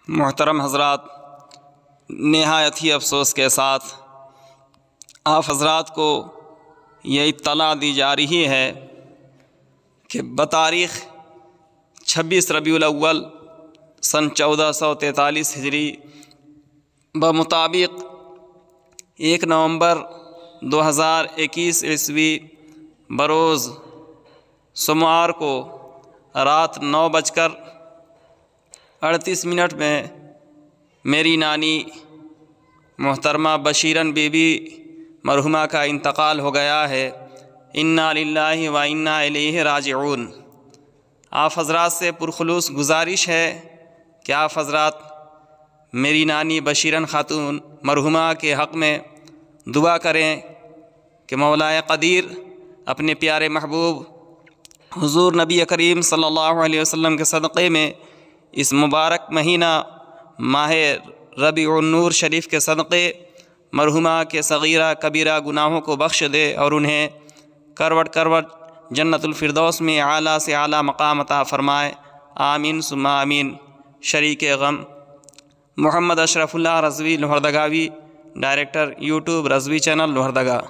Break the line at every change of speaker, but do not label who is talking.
محترم حضرات، نہایت ہی افسوس کے ساتھ آپ حضرات کو یہ اطلاع دی جا رہی ہے کہ بتاریخ 26 ربیع الاول سن 1443 ہجری بمطابق 1 نومبر 2021 عیسوی بروز سوموار کو رات 9:38 میں میری نانی محترمہ بشیرن بی بی مرحومہ کا انتقال ہو گیا ہے۔ انا للہ و انا الیہ راجعون۔ آپ حضرات سے پرخلوص گزارش ہے کہ آپ حضرات میری نانی بشیرن خاتون مرحومہ کے حق میں دعا کریں کہ مولا قدیر اپنے پیارے محبوب حضور نبی کریم صلی اللہ علیہ وسلم کے صدقے میں اس مبارک مہینہ ماہ ربیع النور شریف کے صدقے مرحومہ کے صغیرہ کبیرہ گناہوں کو بخش دے اور انہیں کروٹ کروٹ جنت الفردوس میں اعلیٰ سے اعلیٰ مقام عطا فرمائے، آمین ثم آمین۔ شریک غم Muhammad Ashraf Allah Rizvi Lohardagavi, director YouTube Rizvi channel لوہردگا۔